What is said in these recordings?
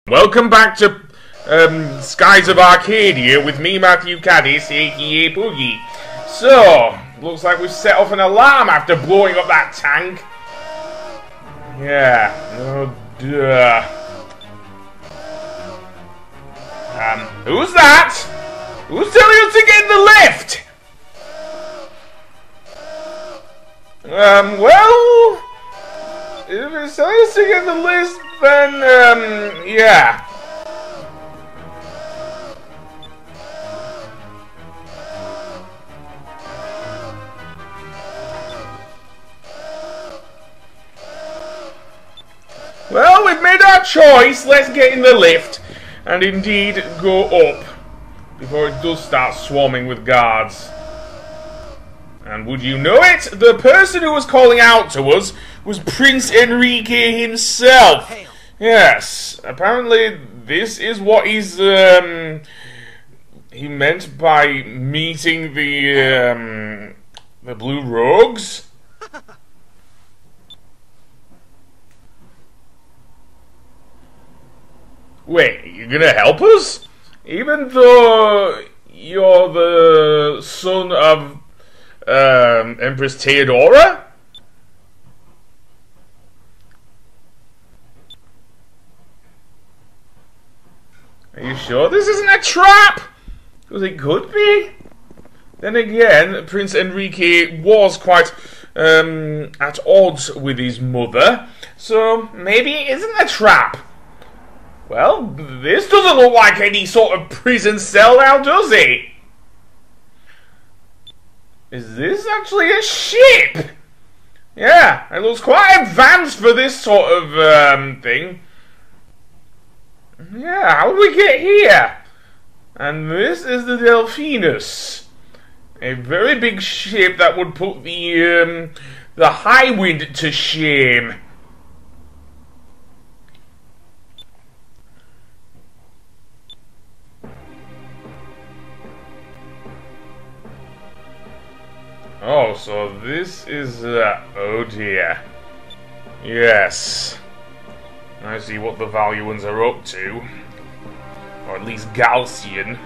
Welcome back to Skies of Arcadia with me, Matthew Caddis, aka Boogie. So, looks like we've set off an alarm after blowing up that tank. Yeah. Oh, duh. Who's that? Who's telling us to get in the lift? Well, if it's telling us to get in the lift, then, yeah. Well, we've made our choice. Let's get in the lift and indeed go up before it does start swarming with guards. And would you know it, the person who was calling out to us was Prince Enrique himself. Yes, apparently this is what he's he meant by meeting the Blue Rogues. Wait, you're gonna help us? Even though you're the son of Empress Theodora? Are you sure this isn't a trap? Because it could be. Then again, Prince Enrique was quite at odds with his mother, so maybe it isn't a trap. Well, this doesn't look like any sort of prison cell now, does it? Is this actually a ship? Yeah, it looks quite advanced for this sort of thing. Yeah, how did we get here? And this is the Delphinus. A very big ship that would put the High Wind to shame. Oh, so this is, oh dear. Yes. I see what the Valuans are up to. Or at least Galcian.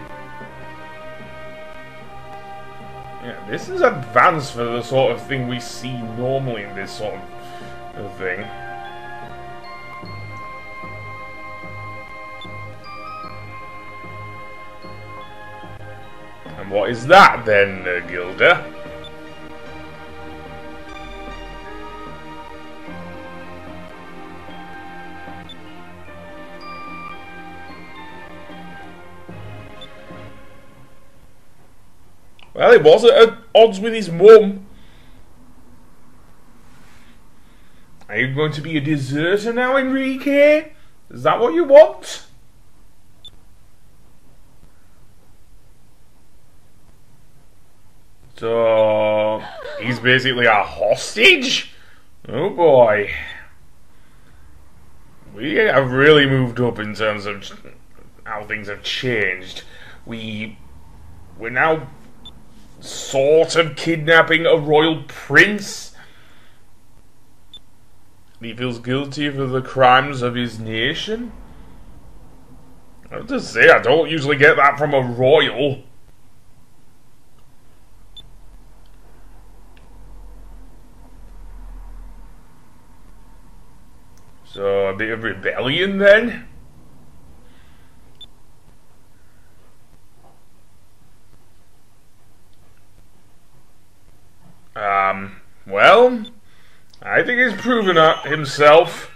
Yeah, this is advanced for the sort of thing we see normally in this sort of thing. And what is that then, Gilda? Well, he was at odds with his mum. Are you going to be a deserter now, Enrique? Is that what you want? So, he's basically a hostage? Oh boy. We have really moved up in terms of how things have changed. We're now sort of kidnapping a royal prince. He feels guilty for the crimes of his nation. I have to say, I don't usually get that from a royal. So, a bit of rebellion then? Well, I think he's proven it himself.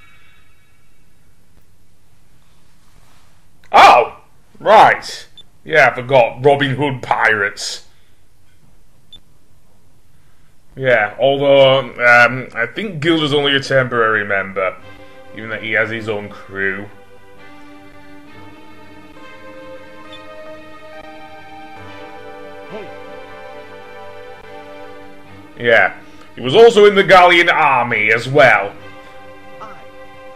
Oh, right. Yeah, I forgot. Robin Hood pirates. Yeah, although, I think Gilda's only a temporary member, even though he has his own crew. Yeah. He was also in the Gallian army as well.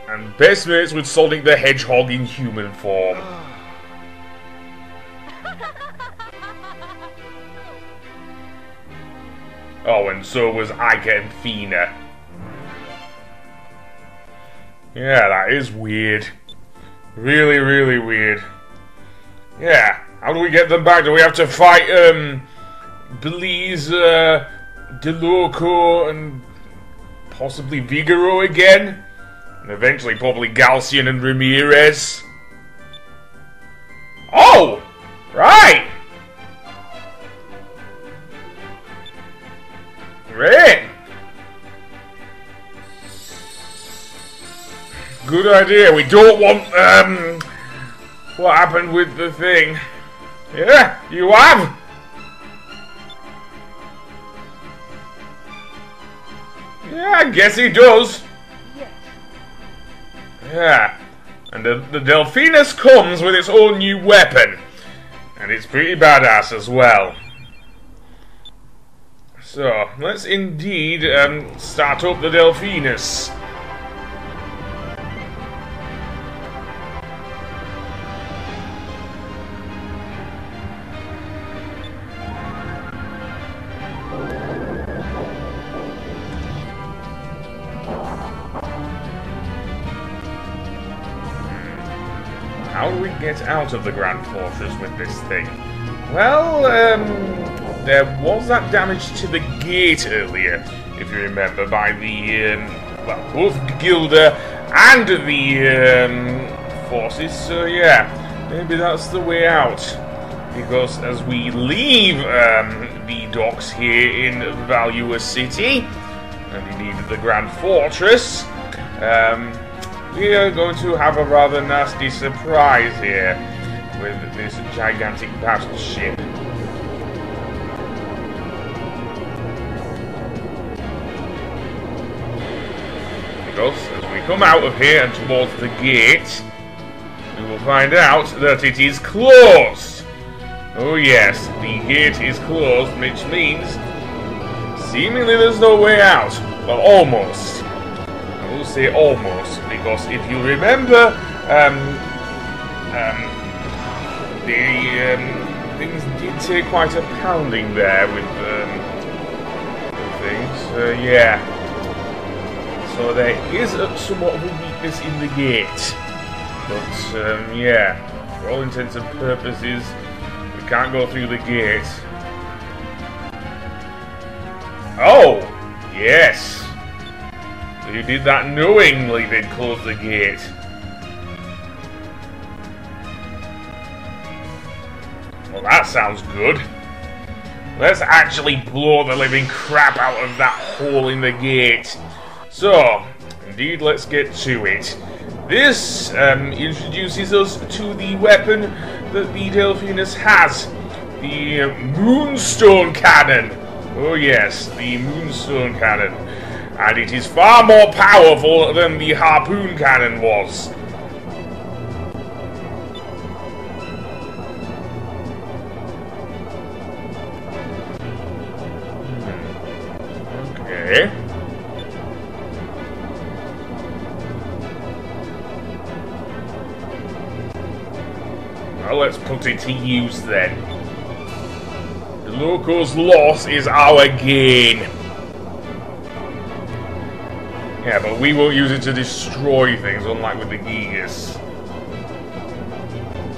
And best mates with Sonic the Hedgehog in human form. Oh, and so was Ica and Fina. Yeah, that is weird. Really, really weird. Yeah, how do we get them back? Do we have to fight, Belize, DeLoco, and possibly Vigoro again? And eventually probably Galcian and Ramirez? Oh! Right! Great! Good idea. We don't want, what happened with the thing. Yeah, you have? Yeah, I guess he does. Yes. Yeah. And the Delphinus comes with its own new weapon. And it's pretty badass as well. So, let's indeed start up the Delphinus. How do we get out of the Grand Fortress with this thing? Well, there was that damage to the gate earlier, if you remember, by the, well, both Gilda and the, forces, so yeah, maybe that's the way out. Because as we leave, the docks here in Valuan City, and indeed the Grand Fortress, we are going to have a rather nasty surprise here with this gigantic battleship. Because as we come out of here and towards the gate, we will find out that it is closed. Oh yes, the gate is closed, which means seemingly there's no way out. Well, almost. I will say almost, because if you remember, things did take quite a pounding there with things. Yeah. So there is somewhat of a weakness in the gate, but yeah, for all intents and purposes, we can't go through the gate. Oh, yes. So you did that knowingly they'd close the gate. Well, that sounds good. Let's actually blow the living crap out of that hole in the gate. So, indeed, let's get to it. This introduces us to the weapon that the Delphinus has. The Moonstone Cannon. Oh yes, the Moonstone Cannon. And it is far more powerful than the Harpoon Cannon was. Okay. Well, let's put it to use then. The Loco's loss is our gain. Yeah, but we won't use it to destroy things, unlike with the Gigas.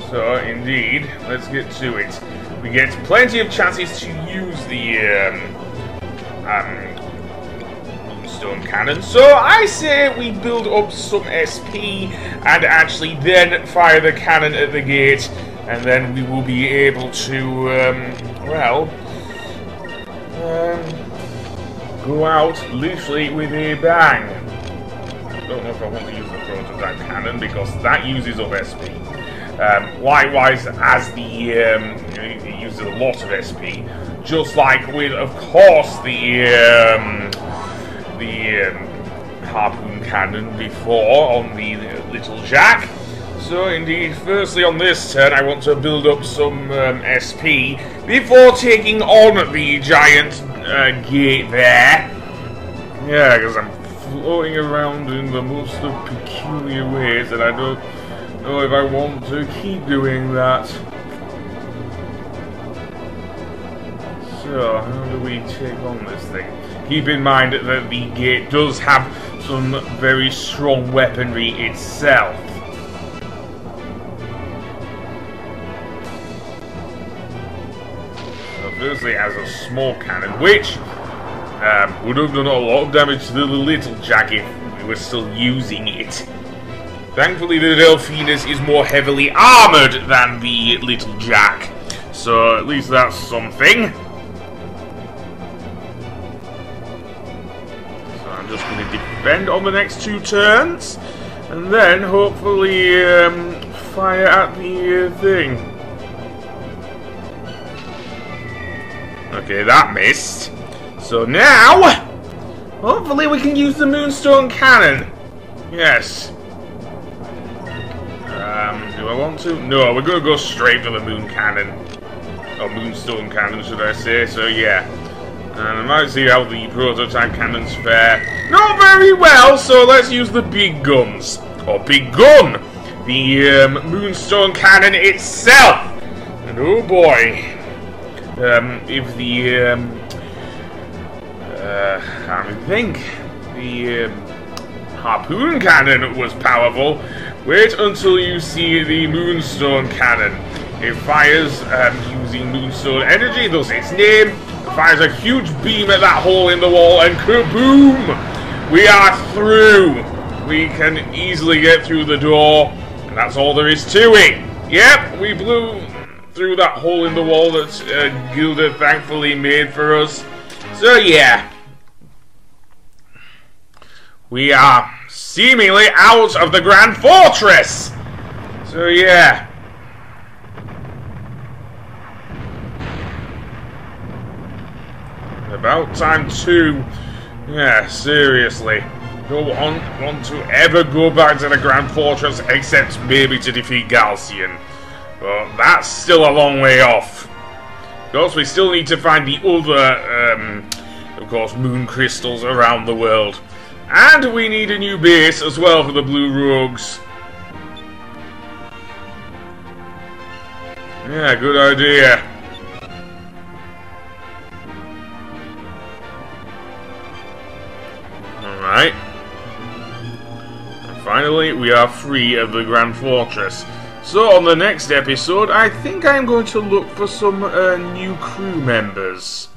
So, indeed, let's get to it. We get plenty of chances to use the Moonstone Cannon. So, I say we build up some SP and actually then fire the cannon at the gate, and then we will be able to, go out literally with a bang. I don't know if I want to use the prototype cannon because that uses up SP. Likewise, as the it uses a lot of SP, just like with, of course, the Harpoon Cannon before on the Little Jack. So, indeed, firstly on this turn, I want to build up some SP before taking on the giant gate there. Yeah, because I'm floating around in the most of peculiar ways, and I don't know if I want to keep doing that. So, how do we take on this thing? Keep in mind that the gate does have some very strong weaponry itself. Firstly, it has a small cannon, which would have done a lot of damage to the little jack if we were still using it. Thankfully, the Delphinus is more heavily armored than the little jack, so at least that's something. So I'm just going to defend on the next 2 turns, and then hopefully fire at the thing. Okay, that missed. So now, hopefully we can use the Moonstone Cannon. Yes. Do I want to? No, we're going to go straight for the Moon Cannon. Or Moonstone Cannon, should I say. So yeah. And I might see how the prototype cannons fare. Not very well, so let's use the big guns. Or big gun. The Moonstone Cannon itself. And oh boy. If the I think the harpoon cannon was powerful. Wait until you see the Moonstone Cannon. It fires using Moonstone energy, thus its name. It fires a huge beam at that hole in the wall, and kaboom! We are through. We can easily get through the door, and that's all there is to it. Yep, we blew through that hole in the wall that Gilda thankfully made for us. So yeah, we are seemingly out of the Grand Fortress. So yeah. About time too. Yeah, seriously. No one want to ever go back to the Grand Fortress except maybe to defeat Galcian. But that's still a long way off. Of course, we still need to find the other, of course, moon crystals around the world. And we need a new base as well for the Blue Rogues. Yeah, good idea. Alright. And finally, we are free of the Grand Fortress. So, on the next episode, I think I'm going to look for some new crew members.